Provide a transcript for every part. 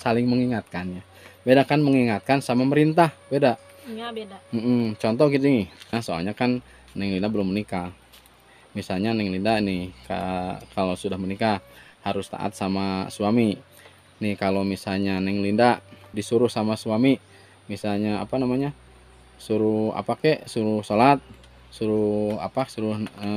saling mengingatkan ya. Bedakan mengingatkan sama merintah, beda. Iya beda. Contoh gini, nah soalnya kan Neng Linda belum menikah. Misalnya Neng Linda nih, kalau sudah menikah harus taat sama suami. Nih kalau misalnya Neng Linda disuruh sama suami, misalnya apa namanya, suruh apa kek, suruh sholat, suruh apa, suruh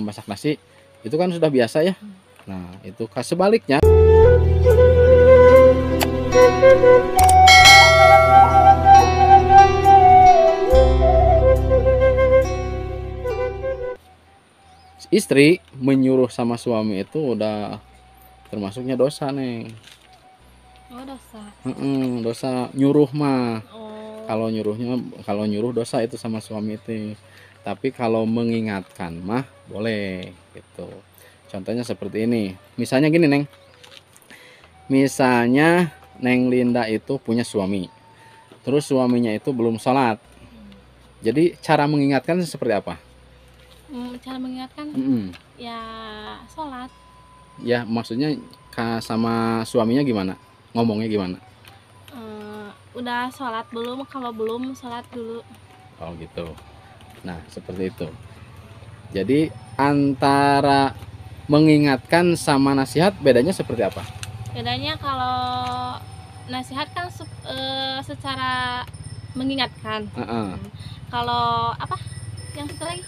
masak nasi, itu kan sudah biasa ya. Nah itu sebaliknya. Istri menyuruh sama suami itu udah termasuknya dosa nih. Oh dosa. Dosa nyuruh mah. Oh. Kalau nyuruh dosa itu sama suami itu. Tapi kalau mengingatkan mah boleh gitu. Contohnya seperti ini. Misalnya gini Neng. Misalnya Neng Linda itu punya suami. Terus suaminya itu belum sholat. Jadi cara mengingatkan seperti apa? Cara mengingatkan ya sholat. Ya maksudnya sama suaminya gimana? Ngomongnya gimana? Udah sholat belum? Kalau belum sholat dulu. Oh gitu. Nah seperti itu. Jadi antara mengingatkan sama nasihat bedanya seperti apa? Bedanya kalau nasihat kan secara mengingatkan. Kalau apa? Yang satu lagi?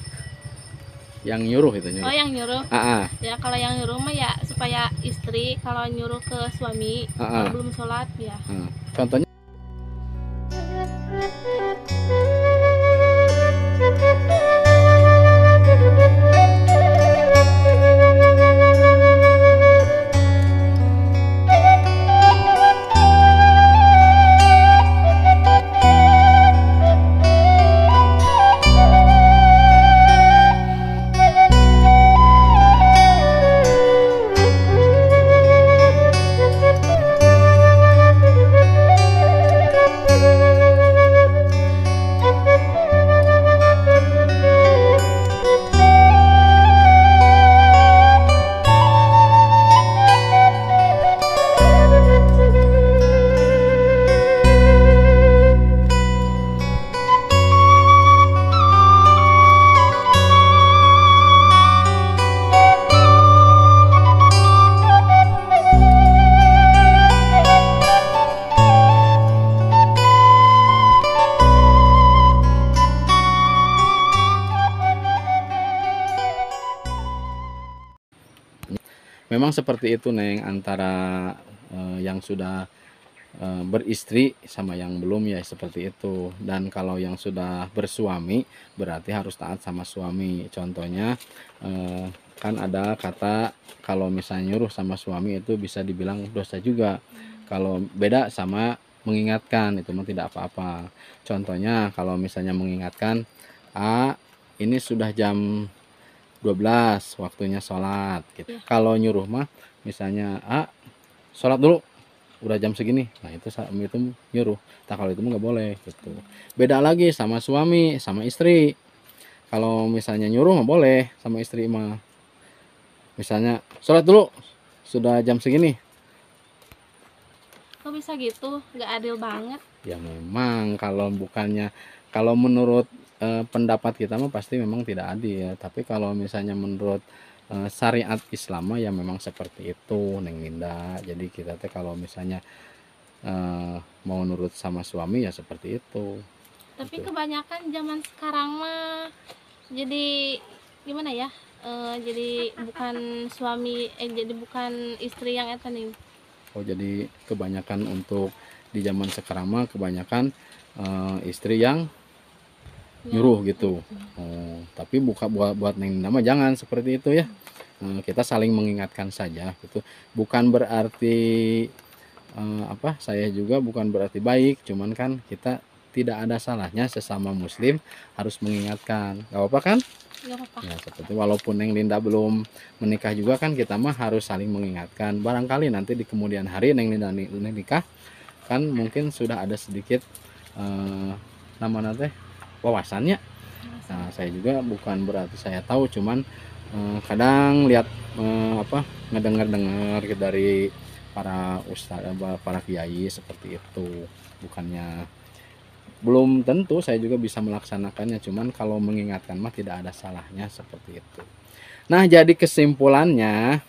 Yang nyuruh itu nyuruh. Oh yang nyuruh. Ya kalau yang nyuruh mah ya supaya istri kalau nyuruh ke suami kalau belum sholat ya. Contohnya. Memang seperti itu Neng, antara yang sudah beristri sama yang belum ya seperti itu. Dan kalau yang sudah bersuami berarti harus taat sama suami. Contohnya kan ada kata kalau misalnya nyuruh sama suami itu bisa dibilang dosa juga. Kalau beda sama mengingatkan itu mah tidak apa-apa. Contohnya kalau misalnya mengingatkan, ini sudah jam 12 waktunya sholat gitu. Kalau nyuruh mah misalnya sholat dulu udah jam segini, nah itu nyuruh. Nah kalau itu mah nggak boleh gitu. Beda lagi sama suami sama istri. Kalau misalnya nyuruh mah boleh sama istri mah. Misalnya sholat dulu sudah jam segini. Kok bisa gitu? Nggak adil banget. Ya memang kalau menurut pendapat kita mah pasti memang tidak adil. Tapi kalau misalnya menurut syariat Islam ya memang seperti itu Neng Linda. Jadi kita kalau misalnya mau nurut sama suami ya seperti itu. Tapi gitu. Kebanyakan zaman sekarang mah jadi gimana ya? Jadi bukan suami, jadi bukan istri yang eta nih. Oh jadi kebanyakan untuk di zaman sekarang mah kebanyakan istri yang nyuruh gitu. Tapi buat Neng Linda mah jangan seperti itu ya. Kita saling mengingatkan saja gitu. Bukan berarti saya juga bukan berarti baik, cuman kan kita tidak ada salahnya sesama muslim harus mengingatkan. Gak apa-apa kan? Gak apa-apa. Ya seperti walaupun Neng Linda belum menikah juga kan kita mah harus saling mengingatkan. Barangkali nanti di kemudian hari Neng Linda nikah kan mungkin sudah ada sedikit wawasannya. Nah saya juga bukan berarti saya tahu, cuman kadang lihat ngedengar dari para ustadz, para kiai seperti itu. Bukannya belum tentu saya juga bisa melaksanakannya, cuman kalau mengingatkan mah tidak ada salahnya seperti itu. Nah, jadi kesimpulannya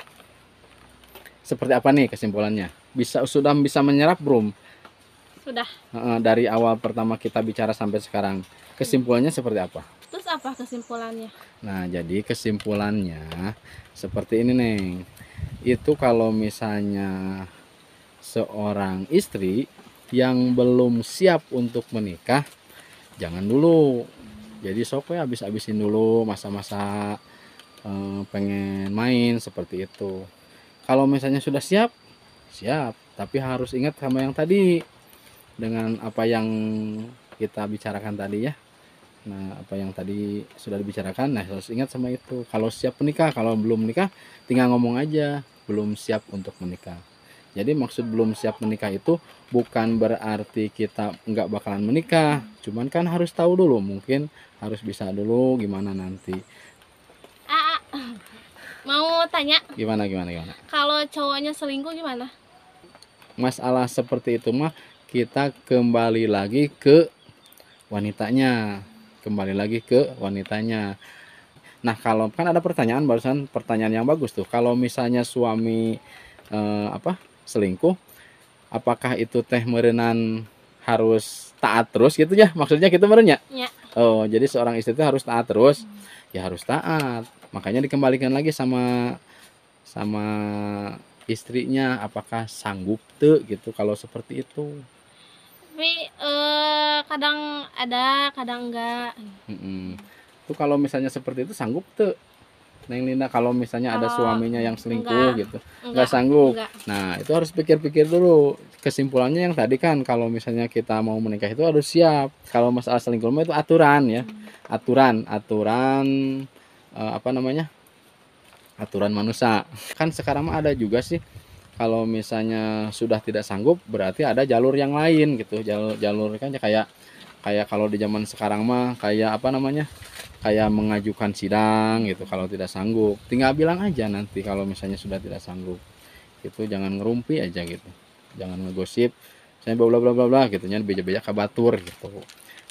seperti apa nih kesimpulannya? Sudah bisa menyerap belum? Sudah. Dari awal pertama kita bicara sampai sekarang. Kesimpulannya seperti apa? Terus apa kesimpulannya? Nah, jadi kesimpulannya seperti ini, Neng. Itu kalau misalnya seorang istri yang belum siap untuk menikah, jangan dulu. Jadi sok ya habis-habisin dulu masa-masa pengen main seperti itu. Kalau misalnya sudah siap, siap. Tapi harus ingat sama yang tadi, dengan apa yang kita bicarakan tadi ya. Nah, apa yang tadi sudah dibicarakan, nah harus ingat sama itu. Kalau siap menikah, kalau belum menikah, tinggal ngomong aja, belum siap untuk menikah. Jadi maksud belum siap menikah itu bukan berarti kita nggak bakalan menikah. Cuman kan harus tahu dulu, mungkin harus bisa dulu gimana nanti. Mau tanya, Gimana, gimana, gimana? kalau cowoknya selingkuh gimana? Masalah seperti itu mah kita kembali lagi ke wanitanya. Kembali lagi ke wanitanya. Nah, kalau kan ada pertanyaan barusan, pertanyaan yang bagus tuh. Kalau misalnya suami selingkuh, apakah itu teh merenan harus taat terus gitu ya? Maksudnya gitu merenya? Ya. Oh, jadi seorang istri itu harus taat terus? Ya harus taat. Makanya dikembalikan lagi sama istrinya, apakah sanggup tuh gitu kalau seperti itu. Tapi kadang ada, kadang enggak. Itu kalau misalnya seperti itu sanggup tuh Neng Linda, kalau misalnya ada suaminya yang selingkuh gitu, nggak sanggup. Enggak. Nah, itu harus pikir-pikir dulu. Kesimpulannya yang tadi kan, kalau misalnya kita mau menikah itu harus siap. Kalau masalah selingkuh itu aturan ya, aturan aturan manusia. Kan sekarang mah ada juga sih, kalau misalnya sudah tidak sanggup berarti ada jalur yang lain gitu. Jalur kan kayak kalau di zaman sekarang mah kayak kayak mengajukan sidang gitu. Kalau tidak sanggup tinggal bilang aja nanti kalau misalnya sudah tidak sanggup. Itu jangan ngerumpi aja gitu, jangan ngegosip saya bla bla bla bla gitu nya, beja-beja kabatur gitu.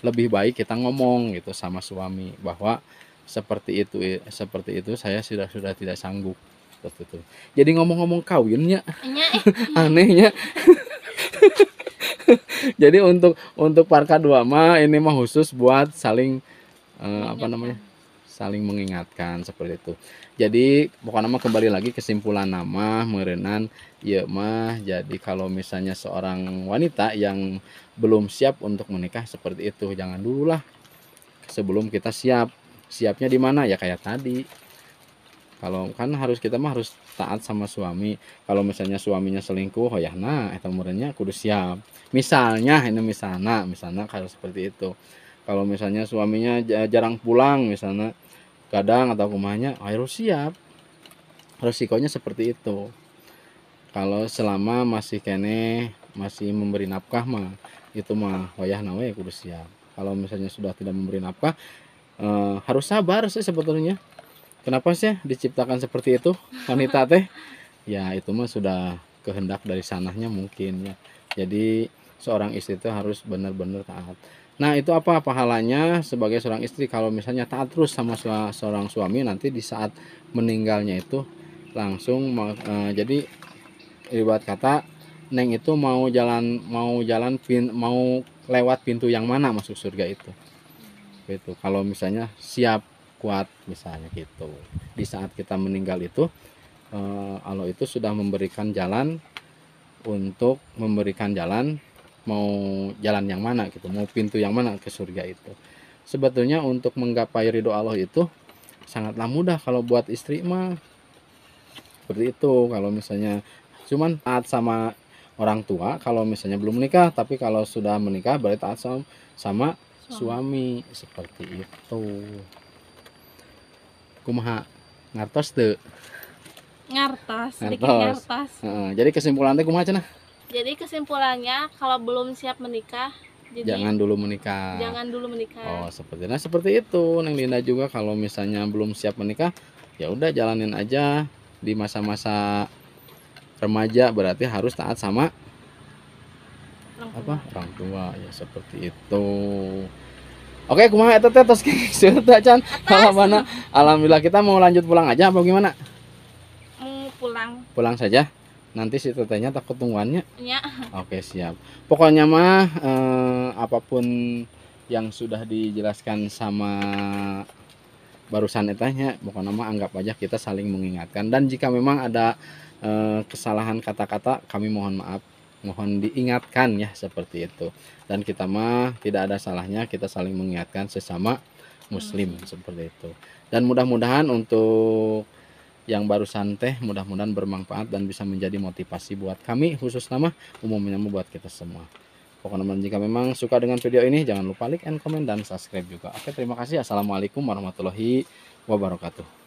Lebih baik kita ngomong gitu sama suami bahwa seperti itu saya sudah tidak sanggup gitu. Jadi ngomong-ngomong kawinnya anehnya. Jadi untuk parka dua mah ini mah khusus buat saling saling mengingatkan seperti itu. Jadi pokoknya mah kembali lagi kesimpulan nama merenan ya mah, jadi kalau misalnya seorang wanita yang belum siap untuk menikah seperti itu, jangan dulu lah sebelum kita siap. Siapnya di mana ya kayak tadi, kalau kan kita mah harus taat sama suami. Kalau misalnya suaminya selingkuh, oh ya nah eta meureunnya kudu siap. Misalnya kayak seperti itu. Kalau misalnya suaminya jarang pulang misalnya, kadang atau kumanya harus siap. Resikonya seperti itu. Kalau selama masih masih memberi nafkah mah itu mah wayah nawe kudu siap. Kalau misalnya sudah tidak memberi nafkah, harus sabar sih sebetulnya. Kenapa sih diciptakan seperti itu wanita teh? Ya itu mah sudah kehendak dari sananya mungkin ya. Jadi seorang istri itu harus benar-benar taat. Nah, itu apa pahalanya sebagai seorang istri kalau misalnya taat terus sama seorang suami, nanti di saat meninggalnya itu langsung jadi ibarat kata Neng itu mau lewat pintu yang mana masuk surga itu. Gitu. Kalau misalnya siap kuat misalnya gitu. Di saat kita meninggal itu Allah itu sudah memberikan jalan, untuk memberikan jalan mau jalan yang mana gitu, mau pintu yang mana ke surga itu. Sebetulnya untuk menggapai ridho Allah itu sangatlah mudah kalau buat istri mah seperti itu. Kalau misalnya cuman taat sama orang tua kalau misalnya belum menikah, tapi kalau sudah menikah berarti taat sama suami seperti itu. Kumaha ngartos tuh? Ngartos, sedikit ngartos. Jadi kesimpulannya kumaha cenah? Jadi kesimpulannya kalau belum siap menikah, jangan dulu menikah. Jangan dulu menikah. Oh, seperti itu. Neng Linda juga kalau misalnya belum siap menikah, ya udah jalanin aja di masa-masa Iya, remaja berarti harus taat sama orang apa tua. orang tua ya seperti itu. Oke, kumaha eta teh tos sudah can Atas mana alhamdulillah kita mau lanjut pulang aja apa gimana? mau pulang. Pulang saja. Nanti si tetehnya takut tungguannya. Ya, Oke, siap. Pokoknya mah apapun yang sudah dijelaskan sama barusan etanya, pokoknya mah anggap aja kita saling mengingatkan dan jika memang ada kesalahan kata-kata kami mohon maaf, mohon diingatkan ya seperti itu. Dan kita mah tidak ada salahnya kita saling mengingatkan sesama muslim Muslim. seperti itu. Dan mudah-mudahan untuk yang barusan teh mudah-mudahan bermanfaat dan bisa menjadi motivasi buat kami khusus nama umumnya buat kita semua. Pokoknya jika memang suka dengan video ini jangan lupa like and comment dan subscribe juga. Oke, terima kasih. Assalamualaikum warahmatullahi wabarakatuh.